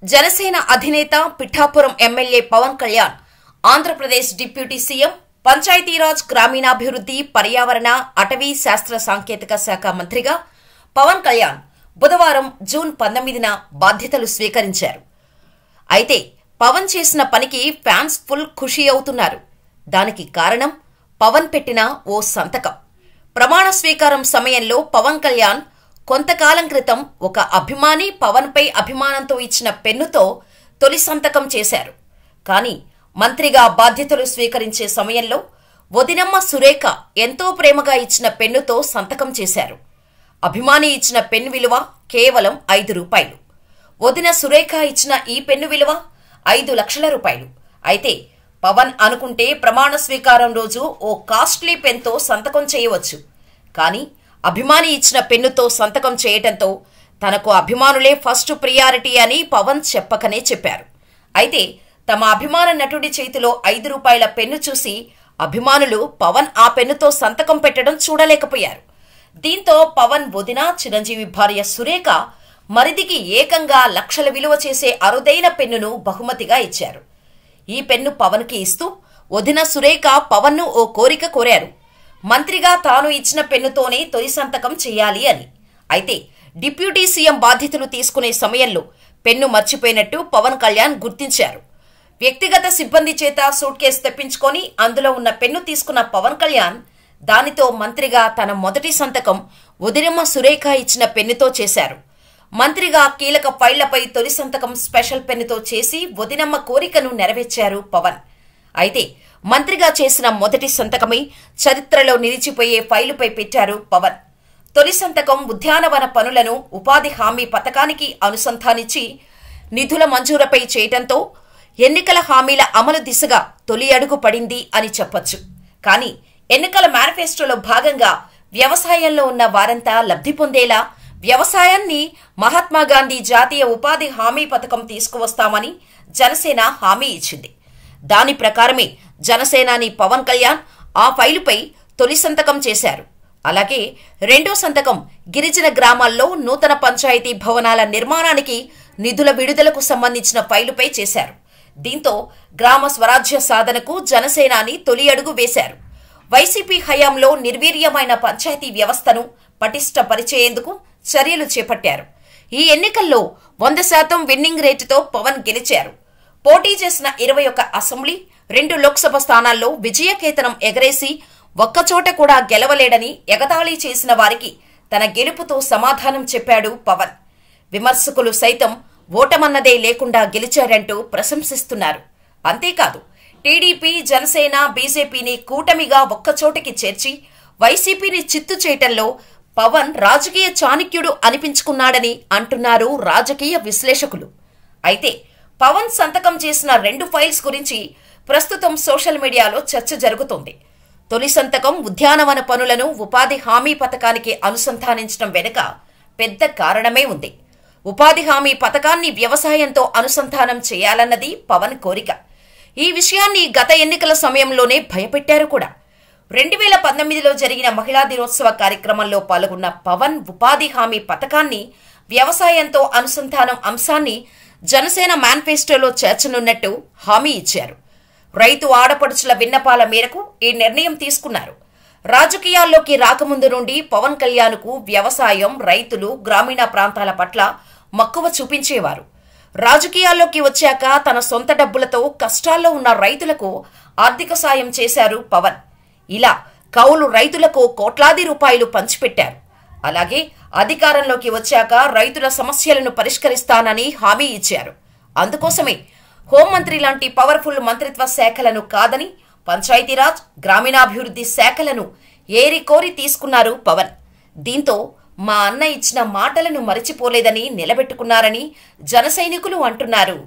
జనసేన అధినేత Pithapuram MLA Pawan Kalyan, Andhra Pradesh deputy CM, Panchayati Raj, గ్రామీణాభివృద్ధి, పర్యావరణ, అటవీ శాస్త్ర సాంకేతిక శాఖ మంత్రిగా పవన్ కళ్యాణ్ బుధవారం జూన్ 19న బాధ్యతలు స్వీకరించారు. అయితే పవన్ చేసిన పనికి ఫ్యాన్స్ ఫుల్ ఖుషీ అవుతున్నారు. దానికి కారణం పవన్ పెట్టిన ఓ సంతకం. ప్రమాణ స్వీకారం సమయంలో పవన్ కళ్యాణ్ కొంతకాలం క్రితం ఒక అభిమాని పవన్ పై అభిమానంతో ఇచ్చిన పెన్నుతో తొలి సంతకం చేశారు. కానీ మంత్రిగా బాధ్యతలు స్వీకరించే సమయంలో వదినమ్మ సురేఖ ఎంతో ప్రేమగా ఇచ్చిన పెన్నుతో సంతకం చేశారు. అభిమాని ఇచ్చిన పెన్ను విలువ కేవలం 5 రూపాయలు. వదిన సురేఖ ఇచ్చిన ఈ పెన్ను విలువ 5 లక్షల రూపాయలు. అయితే పవన్ అనుకుంటే ప్రమాణ స్వీకారం రోజు ఓ కాస్ట్లీ పెన్తో సంతకం చేయవచ్చు. కానీ అభిమాని ఇచ్చిన పెన్నుతో సంతకం చేయటంతో తనకు అభిమానులే ఫస్ట్ ప్రియారిటీ అని పవన్ చెప్పకనే చెప్పారు. అయితే తమ అభిమాన నటుడి చేతిలో 5 రూపాయల పెన్ను చూసి అభిమానులు పవన్ ఆ పెన్నుతో సంతకం పెట్టడం చూడలేకపోయారు. దీంతో పవన్ వదిన, చిరంజీవి భార్య సురేఖ మరిదికి ఏకంగా లక్షల విలువ చేసే అరుదైన పెన్నును బహుమతిగా ఇచ్చారు. ఈ పెన్ను పవన్కి ఇస్తూ వదిన సురేఖ పవన్ను ఓ కోరిక కోరారు. మంత్రిగా తాను ఇచ్చిన పెన్నుతోనే తొలి సంతకం చేయాలి అని. అయితే డిప్యూటీ సీఎం బాధ్యతలు తీసుకునే సమయంలో పెన్ను మర్చిపోయినట్టు పవన్ కళ్యాణ్ గుర్తించారు. వ్యక్తిగత సిబ్బంది చేత సూట్ కేసు తెప్పించుకొని అందులో ఉన్న పెన్ను తీసుకున్న పవన్ కళ్యాణ్ దానితో మంత్రిగా తన మొదటి సంతకం వదినమ్మ సురేఖ ఇచ్చిన పెన్నుతో చేశారు. మంత్రిగా కీలక ఫైళ్లపై తొలి సంతకం స్పెషల్ పెన్నుతో చేసి వదినమ్మ కోరికను నెరవేర్చారు పవన్. అయితే మంత్రిగా చేసిన మొదటి సంతకమే చరిత్రలో నిలిచిపోయే ఫైలుపై పెట్టారు పవన్. తొలి సంతకం ఉద్యానవన పనులను ఉపాధి హామీ పథకానికి అనుసంధానించి నిధుల మంజూరుపై చేయటంతో ఎన్నికల హామీల అమలు దిశగా తొలి అడుగు పడింది అని చెప్పొచ్చు. కానీ ఎన్నికల మేనిఫెస్టోలో భాగంగా వ్యవసాయంలో ఉన్న వారంతా లబ్ధి పొందేలా వ్యవసాయాన్ని మహాత్మాగాంధీ జాతీయ ఉపాధి హామీ పథకం తీసుకువస్తామని జనసేన హామీ ఇచ్చింది. దాని ప్రకారమే జనసేనాని పవన్ కళ్యాణ్ ఆ ఫైలుపై తొలి సంతకం చేశారు. అలాగే రెండో సంతకం గిరిజన గ్రామాల్లో నూతన పంచాయతీ భవనాల నిర్మాణానికి నిధుల విడుదలకు సంబంధించిన ఫైలుపై చేశారు. దీంతో గ్రామ స్వరాజ్య సాధనకు జనసేనాని తొలి అడుగు వేశారు. వైసీపీ హయాంలో నిర్వీర్యమైన పంచాయతీ వ్యవస్థను పటిష్టపరిచేందుకు చర్యలు చేపట్టారు. ఈ ఎన్నికల్లో 100% విన్నింగ్ రేటుతో పవన్ గెలిచారు. పోటీ చేసిన 21 అసెంబ్లీ, 2 లోక్సభ స్థానాల్లో విజయకేతనం ఎగరేసి ఒక్కచోట కూడా గెలవలేడని ఎగతాళి చేసిన వారికి తన గెలుపుతో సమాధానం చెప్పాడు పవన్. విమర్శకులు సైతం ఓటమన్నదే లేకుండా గెలిచారంటూ ప్రశంసిస్తున్నారు. అంతేకాదు టీడీపీ, జనసేన, బీజేపీని కూటమిగా ఒక్కచోటికి చేర్చి వైసీపీని చిత్తు చేయటంలో పవన్ రాజకీయ చాణక్యుడు అనిపించుకున్నాడని అంటున్నారు రాజకీయ విశ్లేషకులు. అయితే పవన్ సంతకం చేసిన 2 ఫైల్స్ గురించి ప్రస్తుతం సోషల్ మీడియాలో చర్చ జరుగుతోంది. తొలి సంతకం ఉద్యానవన పనులను ఉపాధి హామీ పథకానికి అనుసంధానించడం వెనుక పెద్ద కారణమే ఉంది. ఉపాధి హామీ పథకాన్ని వ్యవసాయంతో అనుసంధానం చేయాలన్నది పవన్ కోరిక. ఈ విషయాన్ని గత ఎన్నికల సమయంలోనే భయపెట్టారు కూడా. 2019లో జరిగిన మహిళా దినోత్సవ కార్యక్రమంలో పాల్గొన్న పవన్ ఉపాధి హామీ పథకాన్ని వ్యవసాయంతో అనుసంధానం అంశాన్ని జనసేన మేనిఫెస్టోలో చేర్చనున్నట్టు హామీ ఇచ్చారు. రైతు ఆడపడుచుల విన్నపాల మేరకు ఈ నిర్ణయం తీసుకున్నారు. రాజకీయాల్లోకి రాకముందు నుండి పవన్ కళ్యాణ్కు వ్యవసాయం, రైతులు, గ్రామీణ ప్రాంతాల పట్ల మక్కువ చూపించేవారు. రాజకీయాల్లోకి వచ్చాక తన సొంత డబ్బులతో కష్టాల్లో ఉన్న రైతులకు ఆర్థిక సాయం చేశారు పవన్. ఇలా కౌలు రైతులకు కోట్లాది రూపాయలు పంచిపెట్టారు. అలాగే అధికారంలోకి వచ్చాక రైతుల సమస్యలను పరిష్కరిస్తానని హామీ ఇచ్చారు. అందుకోసమే హోంమంత్రి లాంటి పవర్ఫుల్ మంత్రిత్వ శాఖలను కాదని పంచాయతీరాజ్, గ్రామీణాభివృద్ధి శాఖలను ఏరికోరి తీసుకున్నారు పవన్. దీంతో మా అన్న ఇచ్చిన మాటలను మరిచిపోలేదని నిలబెట్టుకున్నారని జన సైనికులు అంటున్నారు.